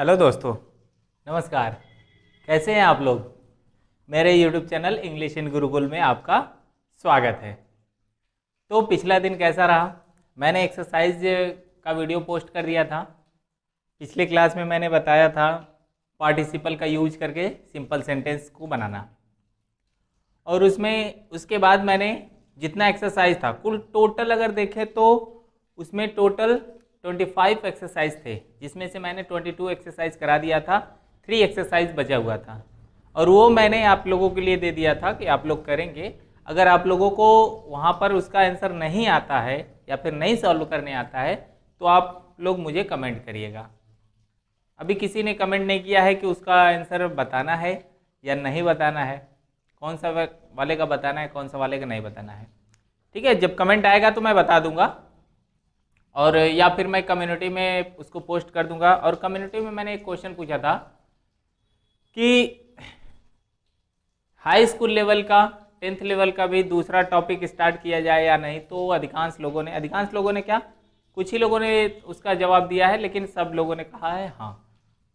Hello दोस्तों, नमस्कार। कैसे हैं आप लोग? मेरे YouTube channel English in Gurukul में आपका स्वागत है। तो पिछला दिन कैसा रहा? मैंने एक्सरसाइज का वीडियो पोस्ट कर दिया था। पिछले क्लास में मैंने बताया था पार्टिसिपल का यूज करके सिंपल सेंटेंस को बनाना, और उसके बाद मैंने जितना एक्सरसाइज था, कुल टोटल अगर देखें तो उसमें टोटल 25 एक्सरसाइज थे, जिसमें से मैंने 22 एक्सरसाइज करा दिया था। 3 एक्सरसाइज बचा हुआ था और वो मैंने आप लोगों के लिए दे दिया था कि आप लोग करेंगे। अगर आप लोगों को वहाँ पर उसका आंसर नहीं आता है या फिर नहीं सॉल्व करने आता है तो आप लोग मुझे कमेंट करिएगा। अभी किसी ने कमेंट नहीं किया है कि उसका आंसर बताना है या नहीं बताना है, कौन सा वाले का बताना है, कौन सा वाले का नहीं बताना है। ठीक है, जब कमेंट आएगा तो मैं बता दूंगा, और या फिर मैं कम्युनिटी में उसको पोस्ट कर दूंगा। और कम्युनिटी में मैंने एक क्वेश्चन पूछा था कि हाई स्कूल लेवल का, 10th लेवल का भी दूसरा टॉपिक स्टार्ट किया जाए या नहीं। तो अधिकांश लोगों ने क्या, कुछ ही लोगों ने उसका जवाब दिया है, लेकिन सब लोगों ने कहा है हाँ।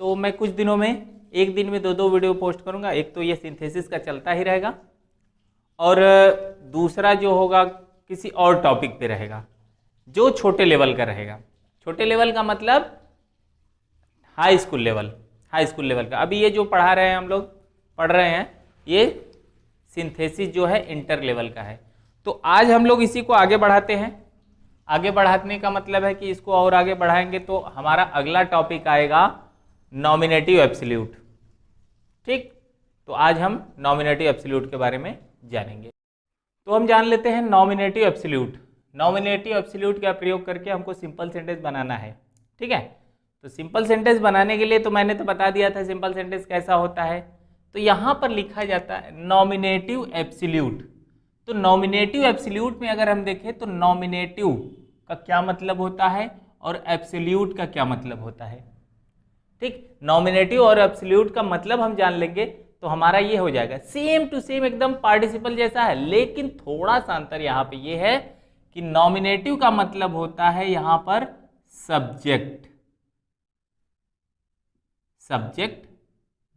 तो मैं कुछ दिनों में एक दिन में 2 वीडियो पोस्ट करूंगा। एक तो ये सिंथेसिस का चलता ही रहेगा, और दूसरा जो होगा किसी और टॉपिक पे रहेगा जो छोटे लेवल का रहेगा। छोटे लेवल का मतलब हाई स्कूल लेवल का। अभी ये जो पढ़ा रहे हैं, हम लोग पढ़ रहे हैं, ये सिंथेसिस जो है इंटर लेवल का है। तो आज हम लोग इसी को आगे बढ़ाते हैं। आगे बढ़ाने का मतलब है कि इसको और आगे बढ़ाएंगे तो हमारा अगला टॉपिक आएगा नॉमिनेटिव एब्सोल्यूट। ठीक, तो आज हम नॉमिनेटिव एब्सोल्यूट के बारे में जानेंगे। तो हम जान लेते हैं नॉमिनेटिव एब्सोल्यूट। नॉमिनेटिव एब्सोल्यूट का प्रयोग करके हमको सिंपल सेंटेंस बनाना है। ठीक है, तो सिंपल सेंटेंस बनाने के लिए तो मैंने तो बता दिया था सिंपल सेंटेंस कैसा होता है। तो यहाँ पर लिखा जाता है नॉमिनेटिव एब्सोल्यूट। तो नॉमिनेटिव एब्सोल्यूट में अगर हम देखें तो नॉमिनेटिव का क्या मतलब होता है और एब्सोल्यूट का क्या मतलब होता है। ठीक, नॉमिनेटिव और एब्सोल्यूट का मतलब हम जान लेंगे तो हमारा ये हो जाएगा सेम टू सेम, एकदम पार्टिसिपल जैसा है। लेकिन थोड़ा सा अंतर यहाँ पे ये है कि नॉमिनेटिव का मतलब होता है यहाँ पर सब्जेक्ट।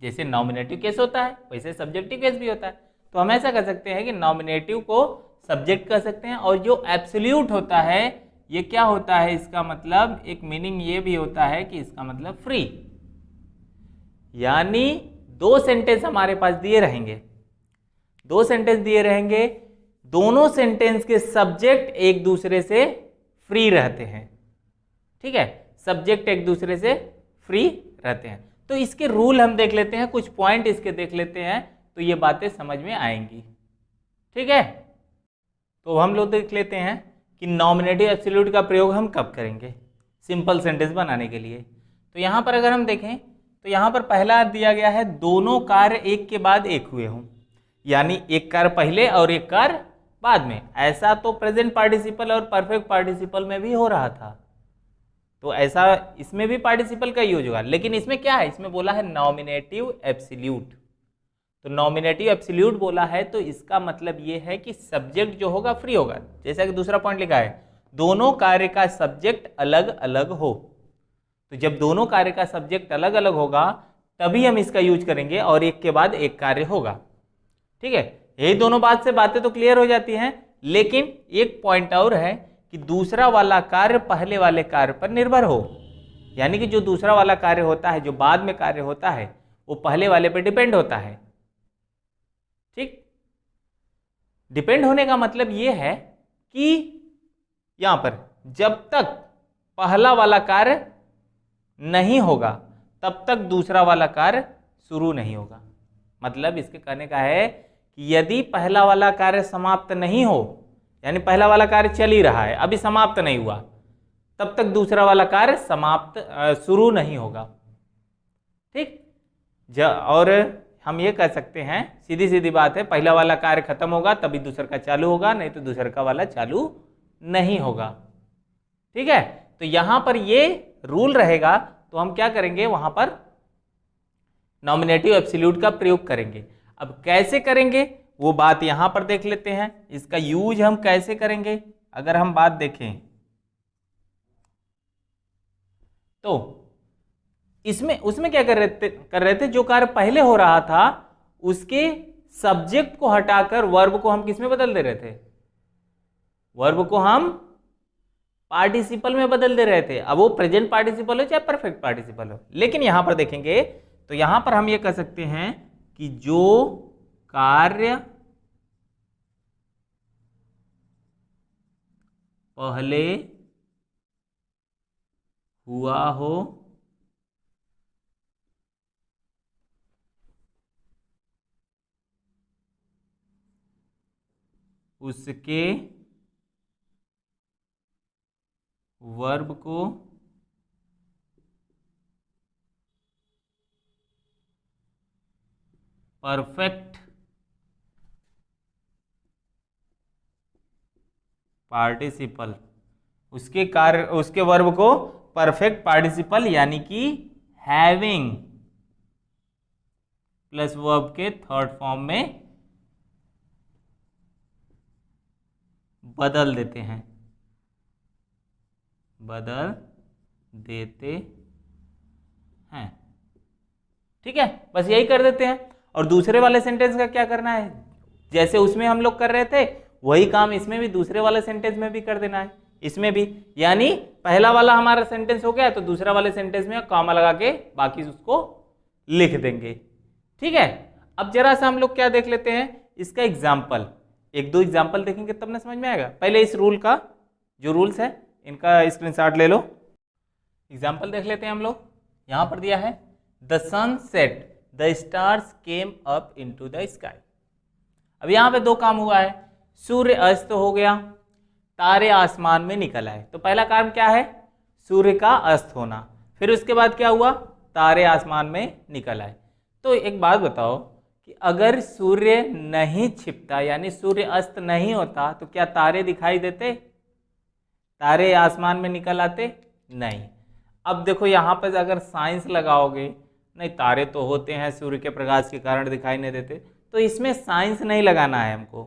जैसे नॉमिनेटिव केस होता है वैसे सब्जेक्टिव केस भी होता है। तो हम ऐसा कर सकते हैं कि नॉमिनेटिव को सब्जेक्ट कह सकते हैं, और जो एब्सोल्यूट होता है ये क्या होता है, इसका मतलब एक मीनिंग ये भी होता है कि इसका मतलब फ्री। यानी 2 सेंटेंस हमारे पास दिए रहेंगे, दोनों सेंटेंस के सब्जेक्ट एक दूसरे से फ्री रहते हैं। ठीक है, सब्जेक्ट एक दूसरे से फ्री रहते हैं। तो इसके रूल हम देख लेते हैं, कुछ पॉइंट इसके देख लेते हैं तो ये बातें समझ में आएंगी। ठीक है, तो हम लोग देख लेते हैं कि नॉमिनेटिव एब्सोल्यूट का प्रयोग हम कब करेंगे सिंपल सेंटेंस बनाने के लिए। तो यहाँ पर अगर हम देखें तो यहाँ पर पहला दिया गया है दोनों कार्य एक के बाद एक हुए हों, यानी एक कार्य पहले और एक कार्य बाद में। ऐसा तो प्रेजेंट पार्टिसिपल और परफेक्ट पार्टिसिपल में भी हो रहा था, तो ऐसा इसमें भी पार्टिसिपल का यूज होगा। लेकिन इसमें क्या है, इसमें बोला है नॉमिनेटिव एब्सोल्यूट। तो नॉमिनेटिव एब्सोल्यूट बोला है तो इसका मतलब ये है कि सब्जेक्ट जो होगा फ्री होगा। जैसा कि दूसरा पॉइंट लिखा है दोनों कार्य का सब्जेक्ट अलग अलग हो। तो जब दोनों कार्य का सब्जेक्ट अलग अलग होगा तभी हम इसका यूज करेंगे, और एक के बाद एक कार्य होगा। ठीक है, यही दोनों बातें तो क्लियर हो जाती हैं। लेकिन एक पॉइंट और है कि दूसरा वाला कार्य पहले वाले कार्य पर निर्भर हो, यानी कि जो दूसरा वाला कार्य होता है, जो बाद में कार्य होता है, वो पहले वाले पर डिपेंड होता है। ठीक, डिपेंड होने का मतलब ये है कि यहां पर जब तक पहला वाला कार्य नहीं होगा तब तक दूसरा वाला कार्य शुरू नहीं होगा। मतलब इसके कहने का है कि यदि पहला वाला कार्य समाप्त नहीं हो, यानी पहला वाला कार्य चल ही रहा है अभी समाप्त नहीं हुआ, तब तक दूसरा वाला कार्य शुरू नहीं होगा। ठीक, और हम ये कह सकते हैं, सीधी सीधी बात है, पहला वाला कार्य खत्म होगा तभी दूसरा का चालू होगा, नहीं तो दूसरा का वाला चालू नहीं होगा। ठीक है, तो यहां पर ये रूल रहेगा। तो हम क्या करेंगे, वहां पर नॉमिनेटिव एब्सोल्यूट का प्रयोग करेंगे। अब कैसे करेंगे वो बात यहां पर देख लेते हैं। इसका यूज हम कैसे करेंगे अगर हम बात देखें तो इसमें उसमें क्या कर रहे थे, जो कार्य पहले हो रहा था उसके सब्जेक्ट को हटाकर वर्ब को हम किस में बदल दे रहे थे, वर्ब को हम पार्टिसिपल में बदल दे रहे थे। अब वो प्रेजेंट पार्टिसिपल हो चाहे परफेक्ट पार्टिसिपल हो। लेकिन यहां पर देखेंगे तो यहां पर हम ये कह सकते हैं कि जो कार्य पहले हुआ हो उसके वर्ब को परफेक्ट पार्टिसिपल, उसके वर्ब को परफेक्ट पार्टिसिपल यानी कि हैविंग प्लस वर्ब के थर्ड फॉर्म में बदल देते हैं, ठीक है, बस यही कर देते हैं। और दूसरे वाले सेंटेंस का क्या करना है, जैसे उसमें हम लोग कर रहे थे वही काम इसमें भी दूसरे वाले सेंटेंस में भी कर देना है, इसमें भी। यानी पहला वाला हमारा सेंटेंस हो गया तो दूसरा वाले सेंटेंस में कॉमा लगा के बाकी उसको लिख देंगे, ठीक है। अब जरा सा हम लोग क्या देख लेते हैं इसका एग्जाम्पल, एक दो एग्जाम्पल देखेंगे तब ना समझ में आएगा। पहले इस रूल का जो रूल्स है इनका स्क्रीनशॉट ले लो। एग्जाम्पल देख लेते हैं हम लोग। यहां पर दिया है the sun set the stars came up into the sky. अब यहां पे दो काम हुआ है, सूर्य अस्त हो गया, तारे आसमान में निकल आए। तो पहला काम क्या है, सूर्य का अस्त होना। फिर उसके बाद क्या हुआ, तारे आसमान में निकल आए। तो एक बात बताओ कि अगर सूर्य नहीं छिपता यानी सूर्य अस्त नहीं होता तो क्या तारे दिखाई देते, तारे आसमान में निकल आते? नहीं। अब देखो यहाँ पर अगर साइंस लगाओगे, नहीं तारे तो होते हैं सूर्य के प्रकाश के कारण दिखाई नहीं देते, तो इसमें साइंस नहीं लगाना है हमको।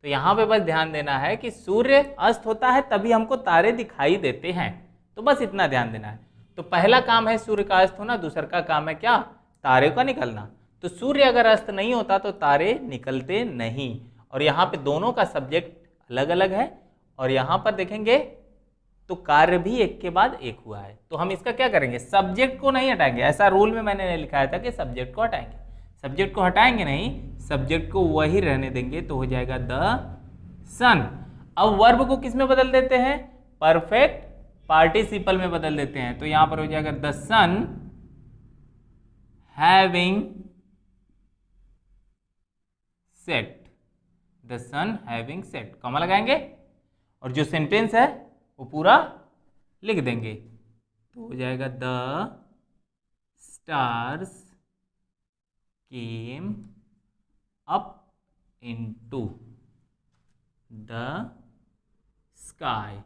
तो यहाँ पे बस ध्यान देना है कि सूर्य अस्त होता है तभी हमको तारे दिखाई देते हैं, तो बस इतना ध्यान देना है। तो पहला काम है सूर्य का अस्त होना, दूसरा का काम है क्या, तारे का निकलना। तो सूर्य अगर अस्त नहीं होता तो तारे निकलते नहीं। और यहाँ पे दोनों का सब्जेक्ट अलग अलग है और यहाँ पर देखेंगे तो कार्य भी एक के बाद एक हुआ है। तो हम इसका क्या करेंगे, सब्जेक्ट को नहीं हटाएंगे। ऐसा रूल में मैंने लिखाया था कि सब्जेक्ट को हटाएंगे, सब्जेक्ट को हटाएंगे नहीं, सब्जेक्ट को वही रहने देंगे। तो हो जाएगा द सन। अब वर्ब को किस में बदल देते हैं, परफेक्ट पार्टिसिपल में बदल देते हैं। तो यहां पर हो जाएगा the sun having set, the sun having set, comma लगाएंगे और जो सेंटेंस है वो पूरा लिख देंगे। तो हो जाएगा the stars came up into the sky,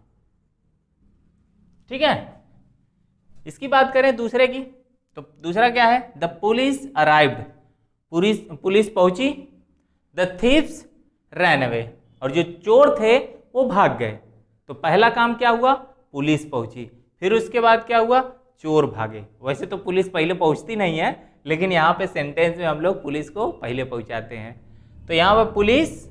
ठीक है। इसकी बात करें दूसरे की, तो दूसरा क्या है, द पुलिस अराइव्ड, पुलिस पहुंची, द थीव्स रैन अवे, और जो चोर थे वो भाग गए। तो पहला काम क्या हुआ, पुलिस पहुंची, फिर उसके बाद क्या हुआ, चोर भागे। वैसे तो पुलिस पहले पहुंचती नहीं है, लेकिन यहाँ पे सेंटेंस में हम लोग पुलिस को पहले पहुंचाते हैं। तो यहाँ पर पुलिस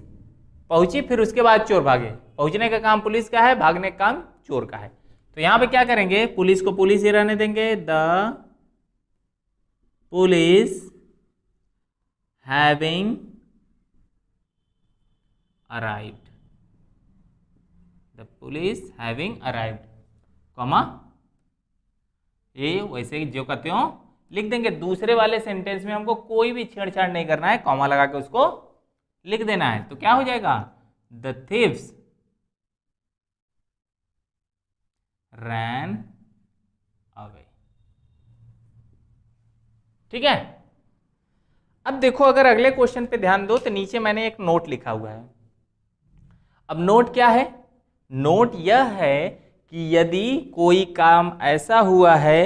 पहुंची, फिर उसके बाद चोर भागे। पहुंचने का काम पुलिस का है, भागने का काम चोर का है। तो यहाँ पे क्या करेंगे, पुलिस को पुलिस ही रहने देंगे, the police having arrived, the police having arrived, comma ये वैसे जो कहते हो लिख देंगे। दूसरे वाले सेंटेंस में हमको कोई भी छेड़छाड़ नहीं करना है, कॉमा लगा के उसको लिख देना है। तो क्या हो जाएगा, द थीव्स रैन अवे, ठीक है। अब देखो अगर अगले क्वेश्चन पे ध्यान दो तो नीचे मैंने एक नोट लिखा हुआ है। अब नोट क्या है, नोट यह है कि यदि कोई काम ऐसा हुआ है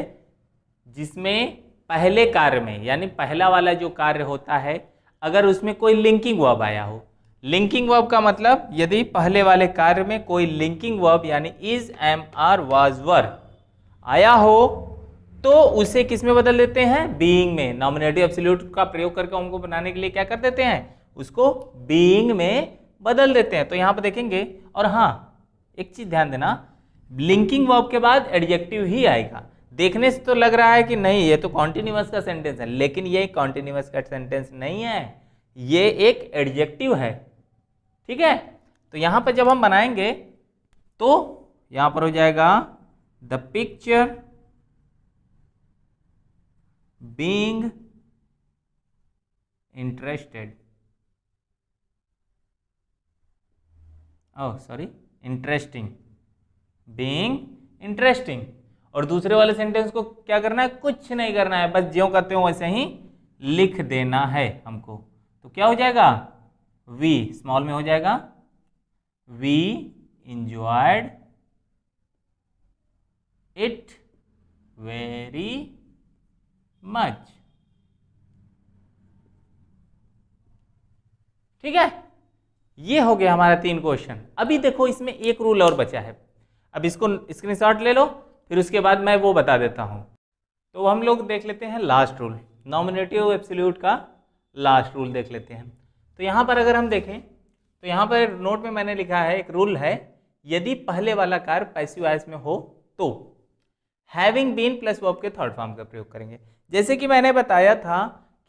जिसमें पहले कार्य में यानी पहला वाला जो कार्य होता है अगर उसमें कोई लिंकिंग वर्ब आया हो। लिंकिंग वर्ब का मतलब यदि पहले वाले कार्य में कोई लिंकिंग वर्ब यानी इज, एम, आर, वाज, वर आया हो तो उसे किस में बदल देते हैं, बीइंग में। नॉमिनेटिव एब्सोल्यूट का प्रयोग करके उनको बनाने के लिए क्या कर देते हैं, उसको बीइंग में बदल देते हैं। तो यहां पर देखेंगे, और हाँ एक चीज ध्यान देना, लिंकिंग वर्ब के बाद एडजेक्टिव ही आएगा। देखने से तो लग रहा है कि नहीं ये तो कॉन्टिन्यूअस का सेंटेंस है, लेकिन ये कॉन्टिन्यूअस का सेंटेंस नहीं है, ये एक एडजेक्टिव है। ठीक है, तो यहां पर जब हम बनाएंगे तो यहां पर हो जाएगा the picture being interested, oh sorry interesting, being interesting. और दूसरे वाले सेंटेंस को क्या करना है, कुछ नहीं करना है, बस ज्यों करते हो वैसे ही लिख देना है हमको। तो क्या हो जाएगा, वी स्मॉल में हो जाएगा, we enjoyed it very much. ठीक है, ये हो गया हमारा 3 क्वेश्चन। अभी देखो इसमें एक रूल और बचा है, अब इसको स्क्रीनशॉट ले लो, फिर उसके बाद मैं वो बता देता हूं। तो हम लोग देख लेते हैं लास्ट रूल, नॉमिनेटिव एब्सोल्यूट का लास्ट रूल देख लेते हैं। तो यहां पर अगर हम देखें तो यहां पर नोट में मैंने लिखा है, एक रूल है, यदि पहले वाला कार्य पैसिव वॉइस में हो तो हैविंग बीन प्लस वर्ब के थर्ड फॉर्म का प्रयोग करेंगे। जैसे कि मैंने बताया था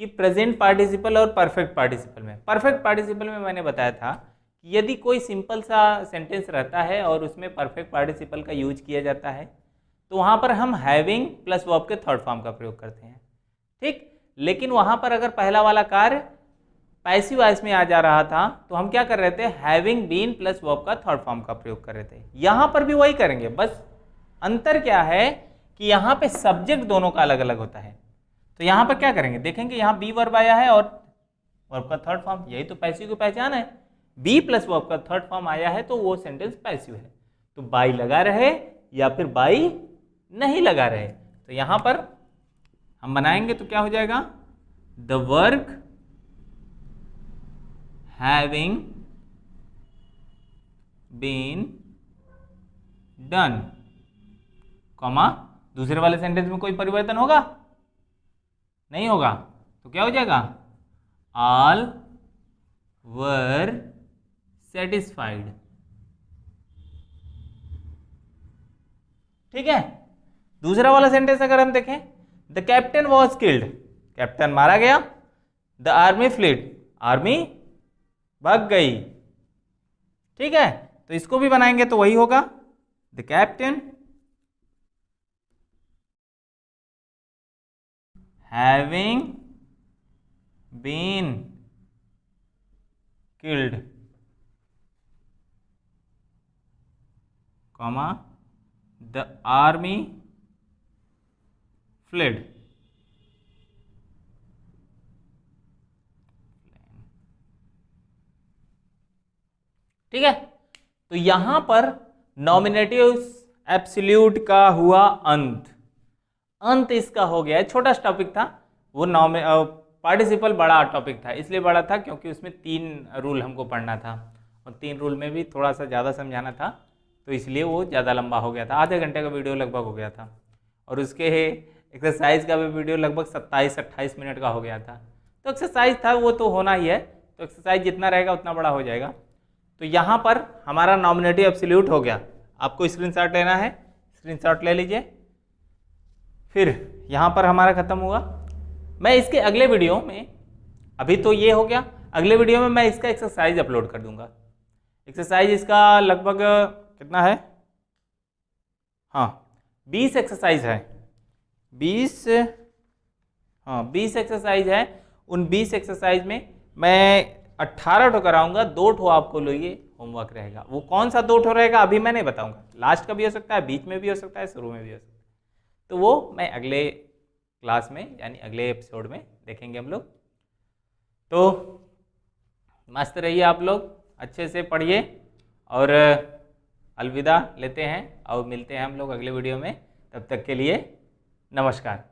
कि प्रेजेंट पार्टिसिपल और परफेक्ट पार्टिसिपल में, परफेक्ट पार्टिसिपल में मैंने बताया था कि यदि कोई सिंपल सा सेंटेंस रहता है और उसमें परफेक्ट पार्टिसिपल का यूज किया जाता है तो वहाँ पर हम हैविंग प्लस वर्ब के थर्ड फॉर्म का प्रयोग करते हैं। ठीक, लेकिन वहाँ पर अगर पहला वाला कार्य पैसिव वॉइस में आ जा रहा था तो हम क्या कर रहे थे, हैविंग बीन प्लस वर्ब का थर्ड फॉर्म का प्रयोग कर रहे थे। यहाँ पर भी वही करेंगे, बस अंतर क्या है कि यहाँ पे सब्जेक्ट दोनों का अलग अलग होता है। तो यहाँ पर क्या करेंगे, देखेंगे यहाँ बी वर्ब आया है और वर्ब का थर्ड फॉर्म, यही तो पैसिव की पहचान है। बी प्लस वर्ब का थर्ड फॉर्म आया है तो वो सेंटेंस पैसिव है। तो बाई लगा रहे या फिर बाई नहीं लगा रहे, तो यहां पर हम बनाएंगे तो क्या हो जाएगा, the work having been done, comma दूसरे वाले सेंटेंस में कोई परिवर्तन होगा नहीं होगा, तो क्या हो जाएगा, ऑल वर सेटिस्फाइड। ठीक है, दूसरा वाला सेंटेंस अगर हम देखें, the captain was killed, captain मारा गया, द आर्मी फ्लीड, आर्मी भाग गई। ठीक है, तो इसको भी बनाएंगे तो वही होगा, the captain having been killed, comma the army fled. ठीक है, तो यहां पर नॉमिनेटिव एब्सोल्यूट का हुआ अंत इसका हो गया है। छोटा टॉपिक था वो, पार्टिसिपल बड़ा टॉपिक था, इसलिए बड़ा था क्योंकि उसमें 3 रूल हमको पढ़ना था और 3 रूल में भी थोड़ा सा ज़्यादा समझाना था, तो इसलिए वो ज़्यादा लंबा हो गया था, आधे घंटे का वीडियो लगभग हो गया था। और उसके एक्सरसाइज का भी वीडियो लगभग 27-28 मिनट का हो गया था। तो एक्सरसाइज था वो तो होना ही है, तो एक्सरसाइज जितना रहेगा उतना बड़ा हो जाएगा। तो यहाँ पर हमारा नॉमिनेटिव एब्सोल्यूट हो गया, आपको स्क्रीनशॉट लेना है, स्क्रीनशॉट ले लीजिए। फिर यहाँ पर हमारा खत्म हुआ। मैं इसके अगले वीडियो में, अभी तो ये हो गया, अगले वीडियो में मैं इसका एक्सरसाइज अपलोड कर दूंगा। एक्सरसाइज इसका लगभग कितना है, हाँ 20 एक्सरसाइज है, 20 एक्सरसाइज है। उन 20 एक्सरसाइज में मैं 18 ठो कराऊंगा, 2 ठो आपको लिए होमवर्क रहेगा। वो कौन सा 2 ठो रहेगा अभी मैं नहीं बताऊंगा, लास्ट का भी हो सकता है, बीच में भी हो सकता है, शुरू में भी हो सकता है, तो वो मैं अगले क्लास में यानी अगले एपिसोड में देखेंगे हम लोग। तो मस्त रहिए आप लोग, अच्छे से पढ़िए और अलविदा लेते हैं और मिलते हैं हम लोग अगले वीडियो में। तब तक के लिए नमस्कार।